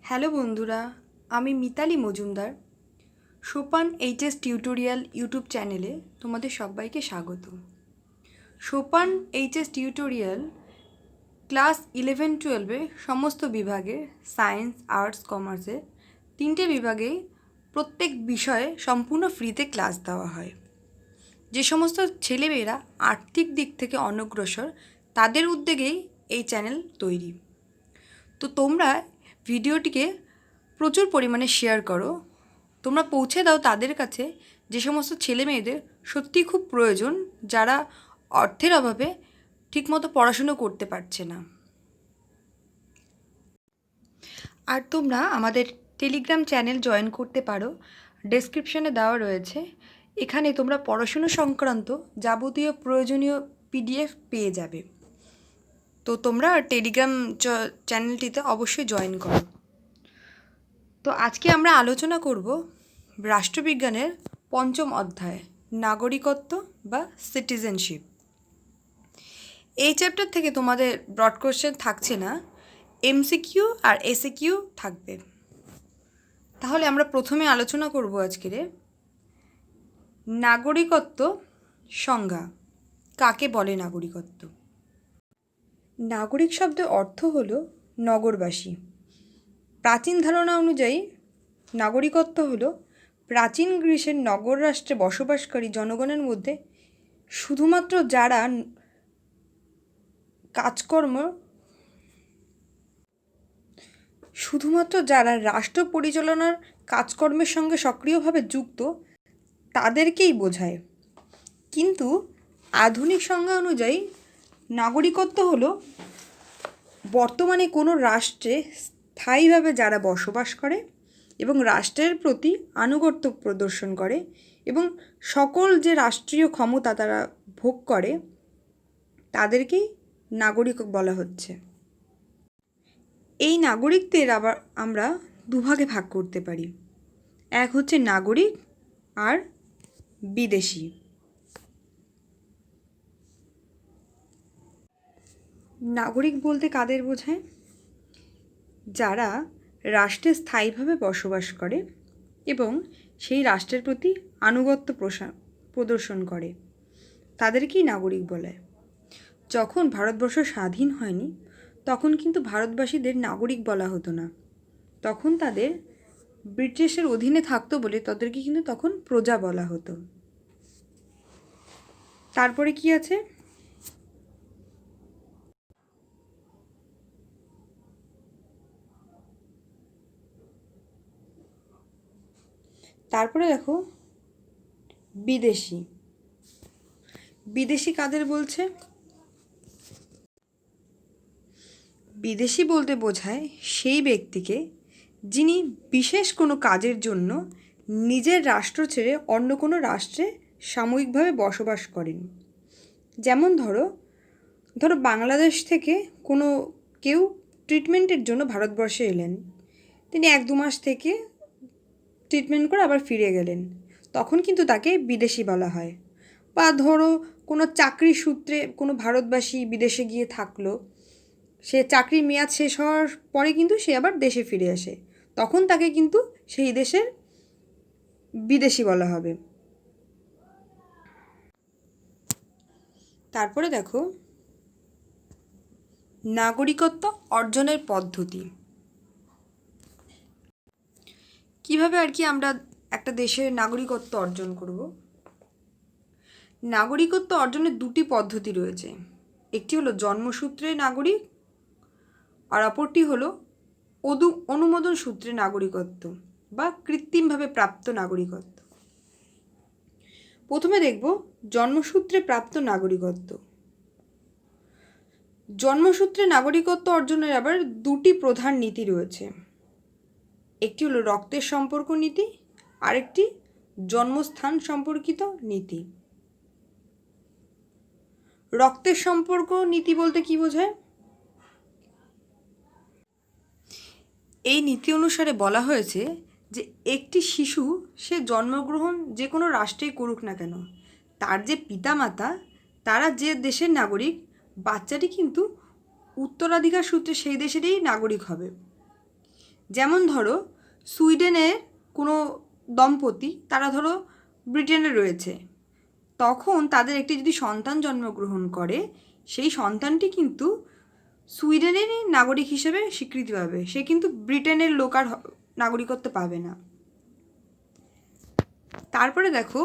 Hello বন্ধুরা, আমি মিতালি মজুমদার। সোপান এইচএস টিউটোরিয়াল ইউটিউব চ্যানেলে তোমাদের সবাইকে স্বাগত। সোপান এইচএস টিউটোরিয়াল ক্লাস 11-12 সমস্ত বিভাগে সায়েন্স, আর্টস, কমার্সের 3টে বিভাগেই প্রত্যেক বিষয়ে সম্পূর্ণ ফ্রিতে ক্লাস দেওয়া হয়। যে সমস্ত ছেলেমেয়েরা আর্থিক দিক থেকে অনগ্রসর তাদের উদ্যোগেই এই চ্যানেল তৈরি। তো তোমরা ভিডিওটিকে প্রচুর পরিমাণে শেয়ার করো, তোমরা পৌঁছে দাও তাদের কাছে যে সমস্ত ছেলে মেয়েদের সত্যিই খুব প্রয়োজন, যারা অর্থের অভাবে ঠিকমতো পড়াশুনো করতে পারছে না। আর তোমরা আমাদের টেলিগ্রাম চ্যানেল জয়েন করতে পারো, ডেসক্রিপশনে দেওয়া রয়েছে। এখানে তোমরা পড়াশুনো সংক্রান্ত যাবতীয় প্রয়োজনীয় পিডিএফ পেয়ে যাবে। তো তোমরা টেলিগ্রাম চ্যানেলটিতে অবশ্যই জয়েন করো। তো আজকে আমরা আলোচনা করব রাষ্ট্রবিজ্ঞানের 5ম অধ্যায় নাগরিকত্ব বা সিটিজেনশিপ। এই চ্যাপ্টার থেকে তোমাদের ব্রড কোশ্চেন থাকছে না, এমসিকিউ আর এসিকিউ থাকবে। তাহলে আমরা প্রথমে আলোচনা করব আজকের নাগরিকত্ব সংজ্ঞা। কাকে বলে নাগরিকত্ব? নাগরিক শব্দের অর্থ হলো নগরবাসী। প্রাচীন ধারণা অনুযায়ী নাগরিকত্ব হলো প্রাচীন গ্রিসের নগর রাষ্ট্রে বসবাসকারী জনগণের মধ্যে শুধুমাত্র যারা রাষ্ট্র পরিচালনার কাজকর্মের সঙ্গে সক্রিয়ভাবে যুক্ত তাদেরকেই বোঝায়। কিন্তু আধুনিক সংজ্ঞা অনুযায়ী নাগরিকত্ব হলো বর্তমানে কোনো রাষ্ট্রে স্থায়ীভাবে যারা বসবাস করে এবং রাষ্ট্রের প্রতি আনুগত্য প্রদর্শন করে এবং সকল যে রাষ্ট্রীয় ক্ষমতা তারা ভোগ করে তাদেরকেই নাগরিক বলা হচ্ছে। এই নাগরিকদের আবার আমরা দুভাগে ভাগ করতে পারি। এক হচ্ছে নাগরিক আর বিদেশি। নাগরিক বলতে কাদের বোঝায়? যারা রাষ্ট্রে স্থায়ীভাবে বসবাস করে এবং সেই রাষ্ট্রের প্রতি আনুগত্য প্রদর্শন করে তাদেরকেই নাগরিক বলে। যখন ভারতবর্ষ স্বাধীন হয়নি তখন কিন্তু ভারতবাসীদের নাগরিক বলা হতো না, তখন তাদের ব্রিটিশের অধীনে থাকতো বলে তাদেরকে কিন্তু তখন প্রজা বলা হতো। তারপরে কি আছে? তারপরে দেখো বিদেশি। বিদেশি কাদের বলছে? বিদেশি বলতে বোঝায় সেই ব্যক্তিকে যিনি বিশেষ কোনো কাজের জন্য নিজের রাষ্ট্র ছেড়ে অন্য কোনো রাষ্ট্রে সাময়িকভাবে বসবাস করেন। যেমন ধরো বাংলাদেশ থেকে কোনো কেউ ট্রিটমেন্টের জন্য ভারতবর্ষে এলেন, তিনি 1-2 মাস থেকে ট্রিটমেন্ট করে আবার ফিরে গেলেন, তখন কিন্তু তাকে বিদেশি বলা হয়। বা ধরো কোনো চাকরি সূত্রে কোনো ভারতবাসী বিদেশে গিয়ে থাকলো, সে চাকরির মেয়াদ শেষ হওয়ার পরে কিন্তু সে আবার দেশে ফিরে আসে, তখন তাকে কিন্তু সেই দেশের বিদেশি বলা হবে। তারপরে দেখো নাগরিকত্ব অর্জনের পদ্ধতি। কিভাবে আর কি আমরা একটা দেশের নাগরিকত্ব অর্জন করব? নাগরিকত্ব অর্জনের 2টি পদ্ধতি রয়েছে। একটি হলো জন্মসূত্রে নাগরিক আর অপরটি হলো অনুমোদন সূত্রে নাগরিকত্ব বা কৃত্রিমভাবে প্রাপ্ত নাগরিকত্ব। প্রথমে দেখব জন্মসূত্রে প্রাপ্ত নাগরিকত্ব। জন্মসূত্রে নাগরিকত্ব অর্জনের আবার 2টি প্রধান নীতি রয়েছে। একটি হলো রক্তের সম্পর্ক নীতি, আরেকটি জন্মস্থান সম্পর্কিত নীতি। রক্তের সম্পর্ক নীতি বলতে কি বোঝায়? এই নীতি অনুসারে বলা হয়েছে যে একটি শিশু সে জন্মগ্রহণ যে কোনো রাষ্ট্রেই করুক না কেন, তার যে পিতামাতা তারা যে দেশের নাগরিক, বাচ্চাটি কিন্তু উত্তরাধিকার সূত্রে সেই দেশেরই নাগরিক হবে। যেমন ধরো সুইডেনের কোনো দম্পতি, তারা ধরো ব্রিটেনে রয়েছে, তখন তাদের একটি যদি সন্তান জন্মগ্রহণ করে, সেই সন্তানটি কিন্তু সুইডেনেরই নাগরিক হিসেবে স্বীকৃতি পাবে, সে কিন্তু ব্রিটেনের লোক আর নাগরিকত্ব পাবে না। তারপরে দেখো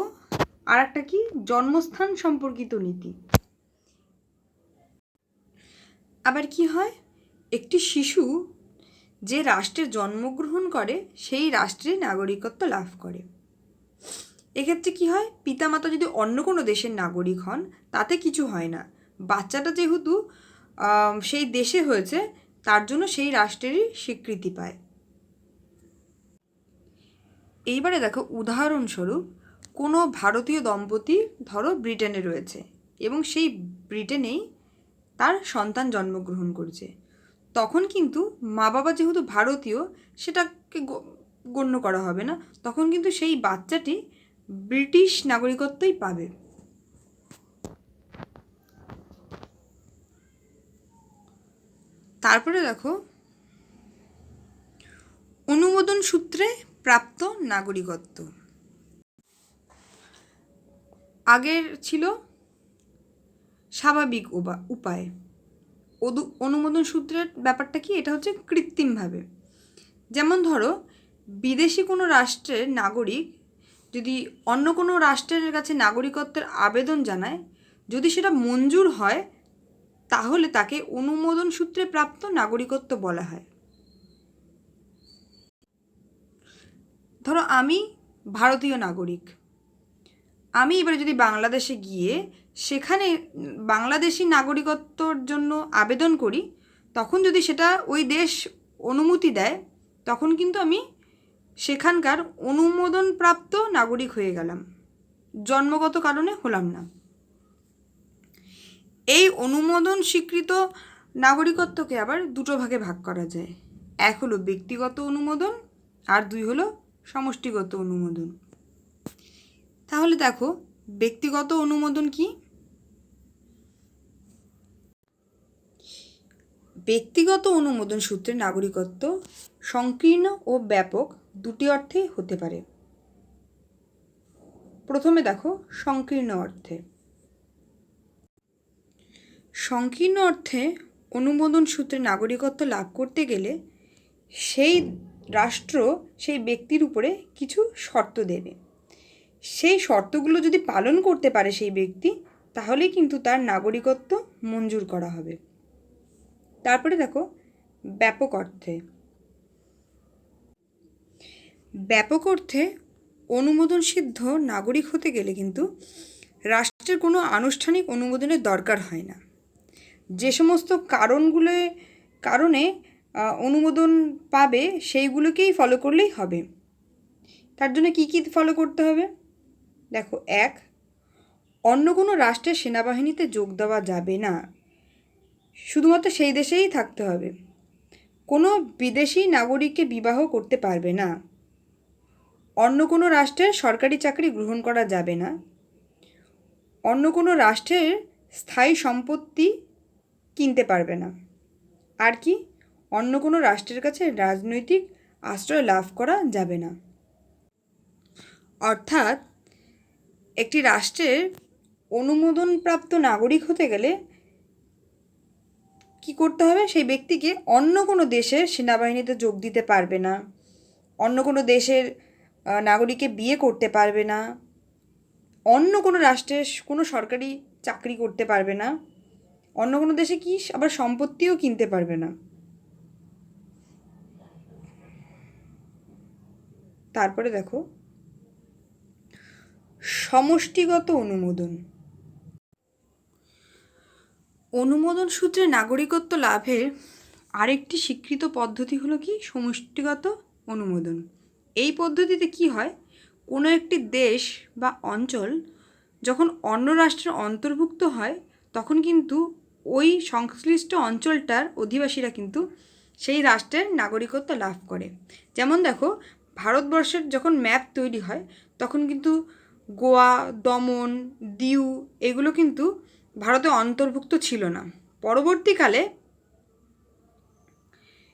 আর একটা কি, জন্মস্থান সম্পর্কিত নীতি। আবার কি হয়, একটি শিশু যে রাষ্ট্রে জন্মগ্রহণ করে সেই রাষ্ট্রে নাগরিকত্ব লাভ করে। এক্ষেত্রে কি হয়, পিতামাতা যদি অন্য কোনো দেশের নাগরিক হন তাতে কিছু হয় না, বাচ্চাটা যেহেতু সেই দেশে হয়েছে তার জন্য সেই রাষ্ট্রেরই স্বীকৃতি পায়। এইবারে দেখো উদাহরণস্বরূপ কোনো ভারতীয় দম্পতি ধরো ব্রিটেনে রয়েছে এবং সেই ব্রিটেনেই তার সন্তান জন্মগ্রহণ করেছে, তখন কিন্তু মা বাবা যেহেতু ভারতীয় সেটাকে গণ্য করা হবে না, তখন কিন্তু সেই বাচ্চাটি ব্রিটিশ নাগরিকত্বই পাবে। তারপরে দেখো অনুমোদন সূত্রে প্রাপ্ত নাগরিকত্ব। আগের ছিল স্বাভাবিক উপায়, অনুমোদন সূত্রের ব্যাপারটা কি, এটা হচ্ছে কৃত্রিমভাবে। যেমন ধরো বিদেশি কোনো রাষ্ট্রের নাগরিক যদি অন্য কোনো রাষ্ট্রের কাছে নাগরিকত্বের আবেদন জানায়, যদি সেটা মঞ্জুর হয় তাহলে তাকে অনুমোদন সূত্রে প্রাপ্ত নাগরিকত্ব বলা হয়। ধরো আমি ভারতীয় নাগরিক, আমি এবারে যদি বাংলাদেশে গিয়ে সেখানে বাংলাদেশি নাগরিকত্বর জন্য আবেদন করি, তখন যদি সেটা ওই দেশ অনুমতি দেয়, তখন কিন্তু আমি সেখানকার অনুমোদনপ্রাপ্ত নাগরিক হয়ে গেলাম, জন্মগত কারণে হলাম না। এই অনুমোদন স্বীকৃত নাগরিকত্বকে আবার দুটো ভাগে ভাগ করা যায়, এক হলো ব্যক্তিগত অনুমোদন আর দুই হলো সমষ্টিগত অনুমোদন। তাহলে দেখো ব্যক্তিগত অনুমোদন কি? ব্যক্তিগত অনুমোদন সূত্রে নাগরিকত্ব সংকীর্ণ ও ব্যাপক দুটি অর্থেই হতে পারে। প্রথমে দেখো সংকীর্ণ অর্থে। সংকীর্ণ অর্থে অনুমোদন সূত্রে নাগরিকত্ব লাভ করতে গেলে সেই রাষ্ট্র সেই ব্যক্তির উপরে কিছু শর্ত দেবে, সেই শর্তগুলো যদি পালন করতে পারে সেই ব্যক্তি, তাহলে কিন্তু তার নাগরিকত্ব মঞ্জুর করা হবে। তারপরে দেখো ব্যাপক অর্থে। ব্যাপক অর্থে অনুমোদন সিদ্ধ নাগরিক হতে গেলে কিন্তু রাষ্ট্রের কোনো আনুষ্ঠানিক অনুমোদনের দরকার হয় না, যে সমস্ত কারণে অনুমোদন পাবে সেইগুলোকেই ফলো করলেই হবে। তার জন্য কী কী ফলো করতে হবে দেখো, এক, অন্য কোনো রাষ্ট্রের সেনাবাহিনীতে যোগ দেওয়া যাবে না, শুধুমাত্র সেই দেশেই থাকতে হবে। কোনো বিদেশি নাগরিককে বিবাহ করতে পারবে না, অন্য কোনো রাষ্ট্রের সরকারি চাকরি গ্রহণ করা যাবে না, অন্য কোনো রাষ্ট্রের স্থায়ী সম্পত্তি কিনতে পারবে না, আর কি, অন্য কোনো রাষ্ট্রের কাছে রাজনৈতিক আশ্রয় লাভ করা যাবে না। অর্থাৎ একটি রাষ্ট্রের অনুমোদনপ্রাপ্ত নাগরিক হতে গেলে কি করতে হবে, সেই ব্যক্তিকে অন্য কোনো দেশের সেনাবাহিনীতে যোগ দিতে পারবে না, অন্য কোনো দেশের নাগরিককে বিয়ে করতে পারবে না, অন্য কোনো রাষ্ট্রের কোনো সরকারি চাকরি করতে পারবে না, অন্য কোনো দেশে কি আবার সম্পত্তিও কিনতে পারবে না। তারপরে দেখো সমষ্টিগত অনুমোদন। অনুমোদন সূত্রে নাগরিকত্ব লাভের আরেকটি স্বীকৃত পদ্ধতি হলো কি, সমষ্টিগত অনুমোদন। এই পদ্ধতিতে কি হয়, কোনো একটি দেশ বা অঞ্চল যখন অন্য রাষ্ট্রের অন্তর্ভুক্ত হয়, তখন কিন্তু ওই সংশ্লিষ্ট অঞ্চলটার অধিবাসীরা কিন্তু সেই রাষ্ট্রের নাগরিকত্ব লাভ করে। যেমন দেখো ভারতবর্ষের যখন ম্যাপ তৈরি হয়, তখন কিন্তু গোয়া, দমন, দিউ এগুলো কিন্তু ভারতে অন্তর্ভুক্ত ছিল না। পরবর্তীকালে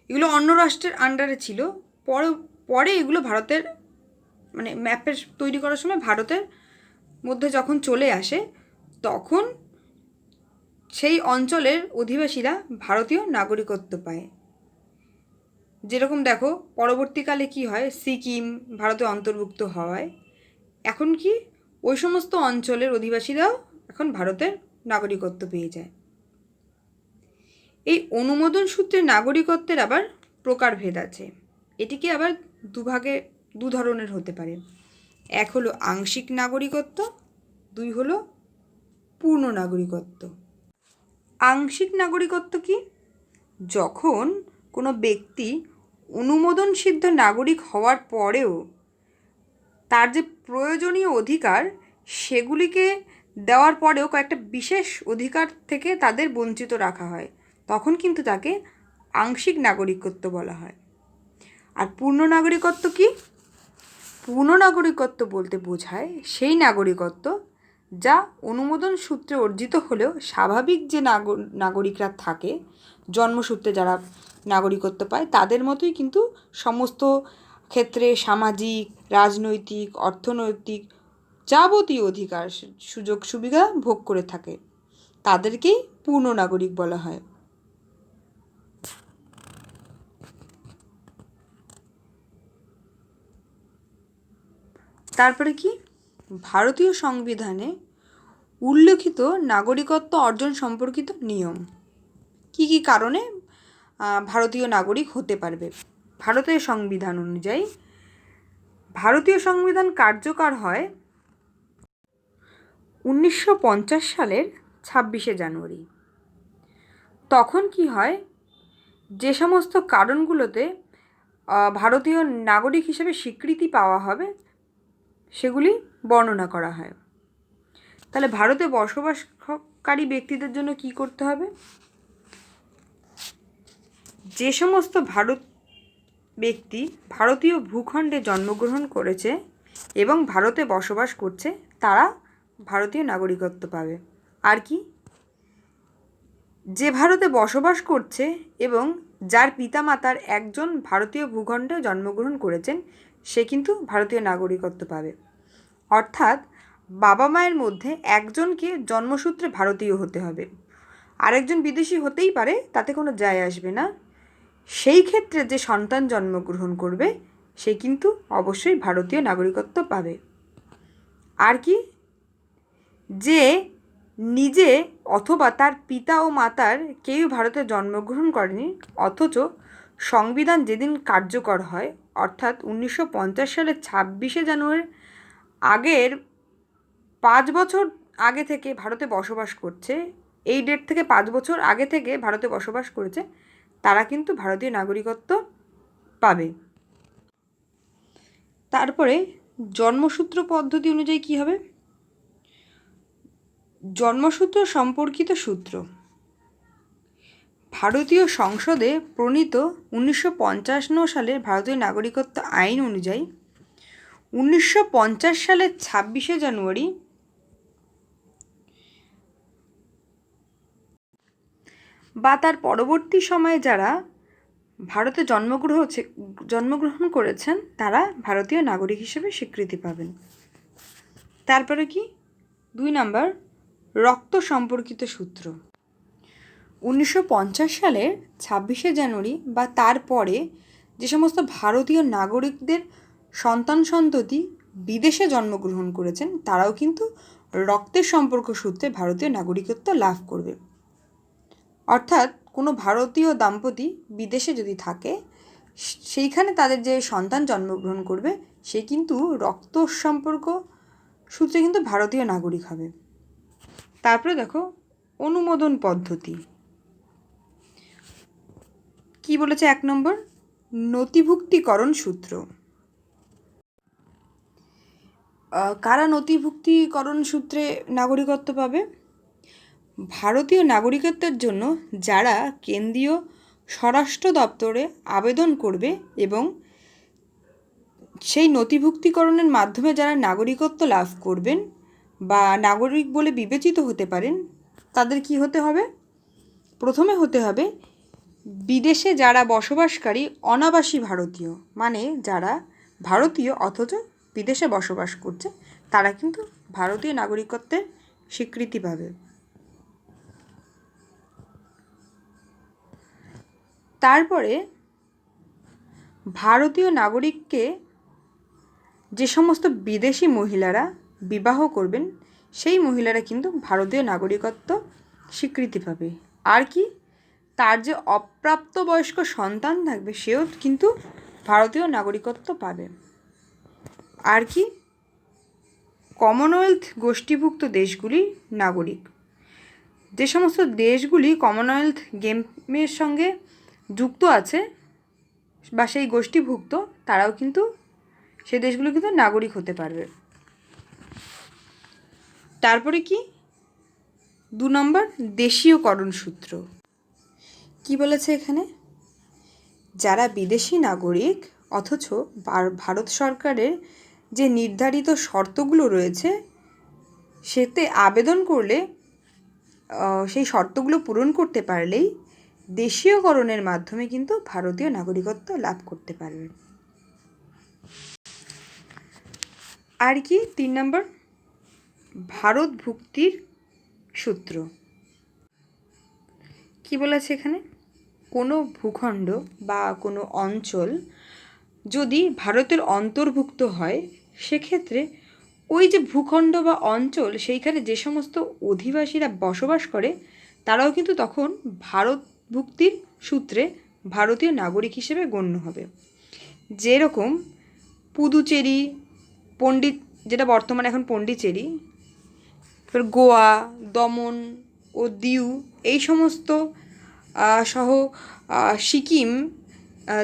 এগুলো অন্য রাষ্ট্রের আন্ডারে ছিল। পরে পরে এগুলো ভারতের মানে ম্যাপের তৈরি করার সময় ভারতের মধ্যে যখন চলে আসে তখন সেই অঞ্চলের অধিবাসীরা ভারতীয় নাগরিকত্ব পায়। যেরকম দেখো পরবর্তীকালে কি হয়, সিকিম ভারতে অন্তর্ভুক্ত হওয়ায় এখন কি ওই সমস্ত অঞ্চলের অধিবাসীরাও এখন ভারতের নাগরিকত্ব পেয়ে যায়। এই অনুমোদন সূত্রে নাগরিকত্বের আবার প্রকারভেদ আছে। এটিকে আবার দু ধরনের হতে পারে। এক হলো আংশিক নাগরিকত্ব, দুই হলো পূর্ণ নাগরিকত্ব। আংশিক নাগরিকত্ব কি? যখন কোনো ব্যক্তি অনুমোদন সিদ্ধ নাগরিক হওয়ার পরেও তার যে প্রয়োজনীয় অধিকার সেগুলিকে দেওয়ার পরেও কয়েকটা বিশেষ অধিকার থেকে তাদের বঞ্চিত রাখা হয়, তখন কিন্তু তাকে আংশিক নাগরিকত্ব বলা হয়। আর পূর্ণ নাগরিকত্ব কি? পূর্ণ নাগরিকত্ব বলতে বোঝায় সেই নাগরিকত্ব যা অনুমোদন সূত্রে অর্জিত হলেও স্বাভাবিক যে নাগরিকরা থাকে, জন্মসূত্রে যারা নাগরিকত্ব পায় তাদের মতোই কিন্তু সমস্ত ক্ষেত্রে সামাজিক, রাজনৈতিক, অর্থনৈতিক যাবতীয় অধিকার, সুযোগ সুবিধা ভোগ করে থাকে, তাদেরকেই পূর্ণ নাগরিক বলা হয়। তারপরে কি, ভারতীয় সংবিধানে উল্লেখিত নাগরিকত্ব অর্জন সম্পর্কিত নিয়ম। কি কি কারণে ভারতীয় নাগরিক হতে পারবে? ভারতের সংবিধান অনুযায়ী ভারতীয় সংবিধান কার্যকর হয় 1950 সালের 26শে জানুয়ারি। তখন কি হয়, যে সমস্ত কারণগুলোতে ভারতীয় নাগরিক হিসেবে স্বীকৃতি পাওয়া হবে সেগুলি বর্ণনা করা হয়। তাহলে ভারতে বসবাসকারী ব্যক্তিদের জন্য কি করতে হবে? যে সমস্ত ব্যক্তি ভারতীয় ভূখণ্ডে জন্মগ্রহণ করেছে এবং ভারতে বসবাস করছে তারা ভারতীয় নাগরিকত্ব পাবে। আর কি, যে ভারতে বসবাস করছে এবং যার পিতামাতার একজন ভারতীয় ভূখণ্ডে জন্মগ্রহণ করেছেন সে কিন্তু ভারতীয় নাগরিকত্ব পাবে। অর্থাৎ বাবা মায়ের মধ্যে একজনকে জন্মসূত্রে ভারতীয় হতে হবে, আরেকজন বিদেশি হতেই পারে, তাতে কোনো যায় আসবে না। সেই ক্ষেত্রে যে সন্তান জন্মগ্রহণ করবে সে কিন্তু অবশ্যই ভারতীয় নাগরিকত্ব পাবে। আর কি, যে নিজে অথবা তার পিতা ও মাতার কেউ ভারতে জন্মগ্রহণ করেনি অথচ সংবিধান যেদিন কার্যকর হয় অর্থাৎ 1950 সালের 26শে জানুয়ারির আগের 5 বছর আগে থেকে ভারতে বসবাস করছে, এই ডেট থেকে 5 বছর আগে থেকে ভারতে বসবাস করেছে, তারা কিন্তু ভারতীয় নাগরিকত্ব পাবে। তারপরে জন্মসূত্র পদ্ধতি অনুযায়ী কী হবে? জন্মসূত্র সম্পর্কিত সূত্র ভারতীয় সংসদে প্রণীত 1955 সালের ভারতীয় নাগরিকত্ব আইন অনুযায়ী 1950 সালের 26শে জানুয়ারি বা তার পরবর্তী সময়ে যারা ভারতে জন্মগ্রহণ করেছেন তারা ভারতীয় নাগরিক হিসেবে স্বীকৃতি পাবেন। তারপরে কি, 2 নম্বর রক্ত সম্পর্কিত সূত্র। 1950 সালের 26শে জানুয়ারি বা তারপরে যে সমস্ত ভারতীয় নাগরিকদের সন্তান সন্ততি বিদেশে জন্মগ্রহণ করেছেন তারাও কিন্তু রক্তের সম্পর্ক সূত্রে ভারতীয় নাগরিকত্ব লাভ করবে। অর্থাৎ কোনো ভারতীয় দম্পতি বিদেশে যদি থাকে সেইখানে তাদের যে সন্তান জন্মগ্রহণ করবে সে কিন্তু রক্ত সম্পর্ক সূত্রে কিন্তু ভারতীয় নাগরিক হবে। তারপরে দেখো অনুমোদন পদ্ধতি কি বলেছে। 1 নম্বর নথিভুক্তিকরণ সূত্র। কারা নথিভুক্তিকরণ সূত্রে নাগরিকত্ব পাবে? ভারতীয় নাগরিকত্বের জন্য যারা কেন্দ্রীয় স্বরাষ্ট্র দপ্তরে আবেদন করবে এবং সেই নথিভুক্তিকরণের মাধ্যমে যারা নাগরিকত্ব লাভ করবেন বা নাগরিক বলে বিবেচিত হতে পারেন তাদের কি হতে হবে? প্রথমে হতে হবে বিদেশে যারা বসবাসকারী অনাবাসী ভারতীয়, মানে যারা ভারতীয় অথচ বিদেশে বসবাস করছে, তারা কিন্তু ভারতীয় নাগরিকত্বের স্বীকৃতি পাবে। তারপরে ভারতীয় নাগরিককে যে সমস্ত বিদেশি মহিলারা বিবাহ করবেন, সেই মহিলারা কিন্তু ভারতীয় নাগরিকত্ব স্বীকৃতি পাবে। আর কি, তার যে অপ্রাপ্তবয়স্ক সন্তান থাকবে, সেও কিন্তু ভারতীয় নাগরিকত্ব পাবে। আর কি, কমনওয়েলথ গোষ্ঠীভুক্ত দেশগুলির নাগরিক, যে সমস্ত দেশগুলি কমনওয়েলথ গেমের সঙ্গে যুক্ত আছে বা সেই গোষ্ঠীভুক্ত, তারাও কিন্তু সেই দেশগুলো কিন্তু নাগরিক হতে পারবে। তারপরে কি, 2 নম্বর, দেশীয়করণ সূত্র। কি বলেছে এখানে, যারা বিদেশি নাগরিক অথচ ভারত সরকারের যে নির্ধারিত শর্তগুলো রয়েছে, সেতে আবেদন করলে সেই শর্তগুলো পূরণ করতে পারলেই দেশীয়করণের মাধ্যমে কিন্তু ভারতীয় নাগরিকত্ব লাভ করতে পারবে। আর কি, 3 নম্বর, ভারত ভুক্তির সূত্র। কি বলেছে এখানে, কোনো ভূখণ্ড বা কোনো অঞ্চল যদি ভারতের অন্তর্ভুক্ত হয়, সেক্ষেত্রে ওই যে ভূখণ্ড বা অঞ্চল, সেইখানে যে সমস্ত অধিবাসীরা বসবাস করে, তারাও কিন্তু তখন ভারত ভুক্তির সূত্রে ভারতীয় নাগরিক হিসেবে গণ্য হবে। যেরকম পুদুচেরি, যেটা বর্তমানে এখন পন্ডিচেরি, গোয়া, দমন ও দিউ, এই সমস্ত সহ সিকিম,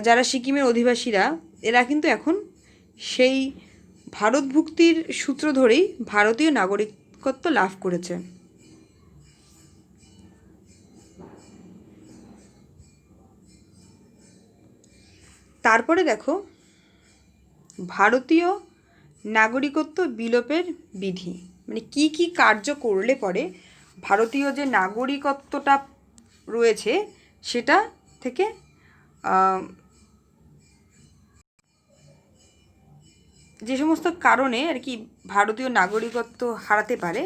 যারা সিকিমের অধিবাসীরা, এরা কিন্তু এখন সেই ভারতভুক্তির সূত্র ধরেই ভারতীয় নাগরিকত্ব লাভ করেছে। তারপরে দেখো, ভারতীয় নাগরিকত্ব বিলোপের বিধি, মানে কি কি কার্য করলে পরে ভারতীয় যে নাগরিকত্বটা রয়েছে সেটা থেকে যে সমস্ত কারণে আর কি ভারতীয় নাগরিকত্ব হারাতে পারে,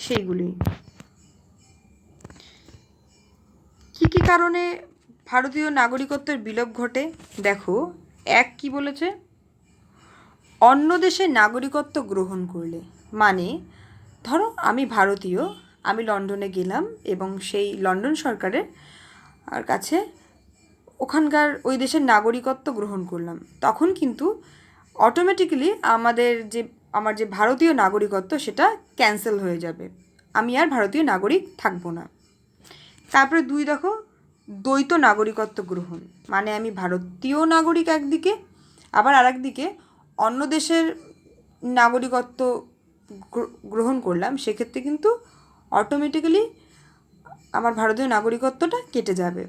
সেইগুলি। কি কি কারণে ভারতীয় নাগরিকত্বের বিলোপ ঘটে, দেখো। 1, কি বলেছে, অন্য দেশের নাগরিকত্ব গ্রহণ করলে, মানে ধরো আমি ভারতীয়, আমি লন্ডনে গেলাম এবং সেই লন্ডন সরকারের কাছে ওখানকার ওই দেশের নাগরিকত্ব গ্রহণ করলাম, তখন কিন্তু অটোমেটিক্যালি আমার যে ভারতীয় নাগরিকত্ব সেটা ক্যান্সেল হয়ে যাবে, আমি আর ভারতীয় নাগরিক থাকবো না। তারপরে 2, দেখো, দ্বৈত নাগরিকত্ব গ্রহণ, মানে আমি ভারতীয় নাগরিক একদিকে, আবার আরেকদিকে অন্য দেশের নাগরিকত্ব গ্রহণ করলাম, সেক্ষেত্রে কিন্তু অটোমেটিক্যালি আমার ভারতীয় নাগরিকত্বটা কেটে যাবে।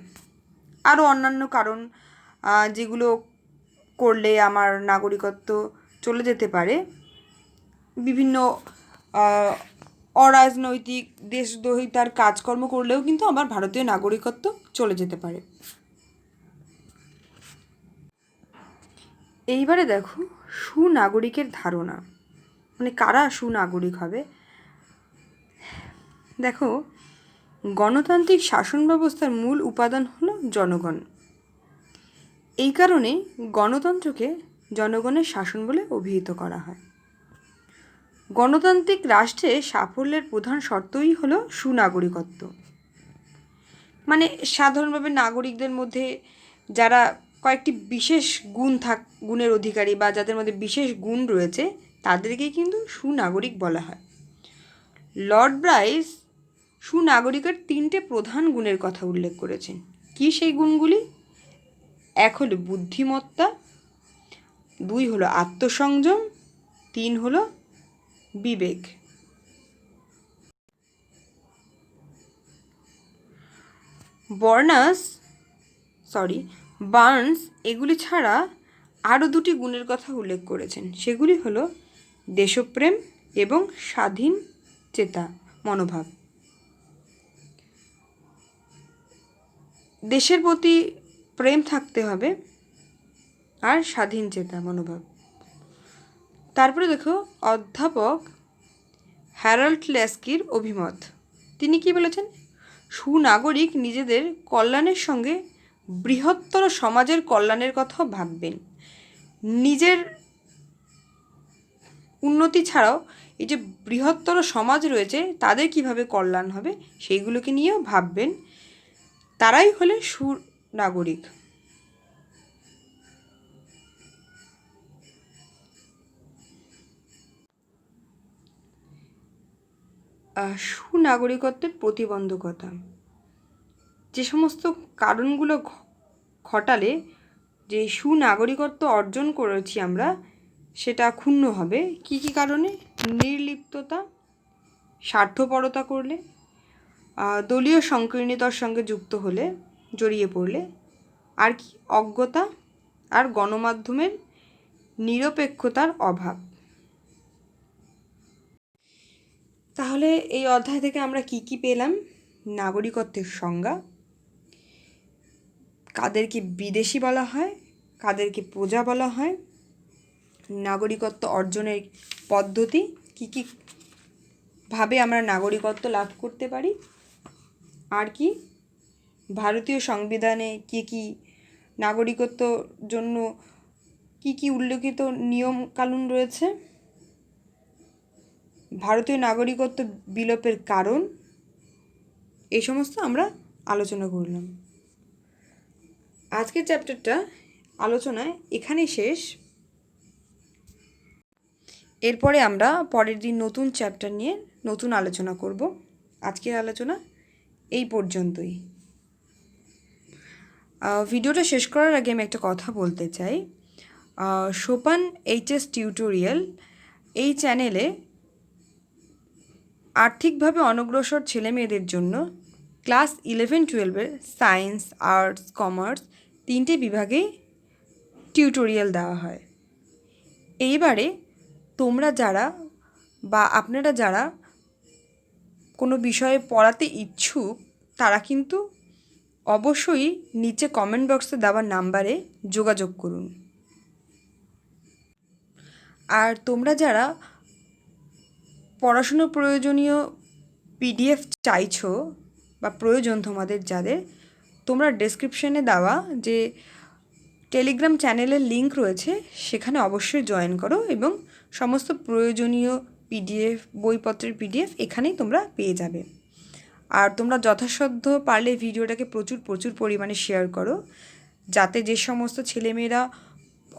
আরও অন্যান্য কারণ যেগুলো করলে আমার নাগরিকত্ব চলে যেতে পারে, বিভিন্ন অরাজনৈতিক দেশদ্রোহিতার কাজকর্ম করলেও কিন্তু আমার ভারতীয় নাগরিকত্ব চলে যেতে পারে। এইবারে দেখো, সুনাগরিকের ধারণা, মানে কারা সুনাগরিক হবে। দেখো, গণতান্ত্রিক শাসন ব্যবস্থার মূল উপাদান হলো জনগণ। এই কারণে গণতন্ত্রকে জনগণের শাসন বলে অভিহিত করা হয়। গণতান্ত্রিক রাষ্ট্রে সাফল্যের প্রধান শর্তই হলো সুনাগরিকত্ব, মানে সাধারণভাবে নাগরিকদের মধ্যে যারা কয়েকটি বিশেষ গুণের অধিকারী বা যাদের মধ্যে বিশেষ গুণ রয়েছে, তাদেরকেই কিন্তু সুনাগরিক বলা হয়। লর্ড ব্রাইস সুনাগরিকের 3টে প্রধান গুণের কথা উল্লেখ করেছেন। কি সেই গুণগুলি? 1 হলো বুদ্ধিমত্তা, 2 হলো আত্মসংযম, 3 হলো বিবেক। বার্নস এগুলি ছাড়া আরও 2টি গুণের কথা উল্লেখ করেছেন, সেগুলি হলো দেশপ্রেম এবং স্বাধীন চেতা মনোভাব। দেশের প্রতি প্রেম থাকতে হবে আর স্বাধীন চেতা মনোভাব। তারপরে দেখো অধ্যাপক হ্যারাল্ড ল্যাস্কির অভিমত। তিনি কি বলেছেন? সুনাগরিক নিজেদের কল্যাণের সঙ্গে বৃহত্তর সমাজের কল্যাণের কথাও ভাববেন। নিজের উন্নতি ছাড়াও এই যে বৃহত্তর সমাজ রয়েছে তাদের কিভাবে কল্যাণ হবে সেইগুলোকে নিয়েও ভাববেন। তারাই হলে সুনাগরিক। সুনাগরিকত্বের প্রতিবন্ধকতা, যে সমস্ত কারণগুলো ঘটালে যে সুনাগরিকত্ব অর্জন করেছি আমরা সেটা ক্ষুণ্ণ হবে। কি কি কারণে? নির্লিপ্ততা, স্বার্থপরতা করলে, দলীয় সংকীর্ণতার সঙ্গে যুক্ত হলে, জড়িয়ে পড়লে, আর কি অজ্ঞতা আর গণমাধ্যমের নিরপেক্ষতার অভাব। তাহলে এই অধ্যায় থেকে আমরা কি কি পেলাম? নাগরিকত্বের সংজ্ঞা, কাদেরকে বিদেশি বলা হয়, কাদেরকে প্রজা বলা হয়, নাগরিকত্ব অর্জনের পদ্ধতি, কি কি ভাবে আমরা নাগরিকত্ব লাভ করতে পারি, আর কি ভারতীয় সংবিধানে কি কি নাগরিকত্বর জন্য কি কি উল্লেখিত নিয়ম কানুন রয়েছে, ভারতীয় নাগরিকত্ব বিলোপের কারণ, এই সমস্ত আমরা আলোচনা করলাম। আজকের চ্যাপ্টারটা আলোচনায় এখানেই শেষ। এরপরে আমরা পরের দিন নতুন চ্যাপ্টার নিয়ে নতুন আলোচনা করব। আজকের আলোচনা এই পর্যন্তই। ভিডিওটা শেষ করার আগে আমি একটা কথা বলতে চাই। সোপান এইচএস টিউটোরিয়াল এই চ্যানেলে আর্থিকভাবে অনগ্রসর ছেলেমেয়েদের জন্য ক্লাস 11-12-এর সায়েন্স, আর্টস, কমার্স 3টে বিভাগেই টিউটোরিয়াল দেওয়া হয়। এইবারে তোমরা যারা বা আপনারা যারা কোনো বিষয়ে পড়াতে ইচ্ছুক তারা কিন্তু অবশ্যই নিচে কমেন্ট বক্সে দেওয়া নাম্বারে যোগাযোগ করুন। আর তোমরা যারা পড়াশুনোর প্রয়োজনীয় পিডিএফ চাইছো বা প্রয়োজন তোমাদের যাদের, তোমরা ডেসক্রিপশনে দেওয়া যে টেলিগ্রাম চ্যানেলের লিঙ্ক রয়েছে সেখানে অবশ্যই জয়েন করো এবং সমস্ত প্রয়োজনীয় পিডিএফ, বইপত্রের পিডিএফ এখানেই তোমরা পেয়ে যাবে। আর তোমরা যথাসাধ্য পারলে ভিডিওটাকে প্রচুর পরিমাণে শেয়ার করো, যাতে যে সমস্ত ছেলেমেয়েরা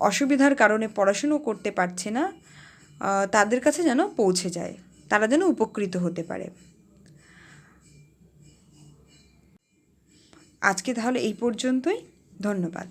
অসুবিধার কারণে পড়াশুনো করতে পারছে না তাদের কাছে যেন পৌঁছে যায়, তারা যেন উপকৃত হতে পারে। আজকে তাহলে এই পর্যন্তই। ধন্যবাদ।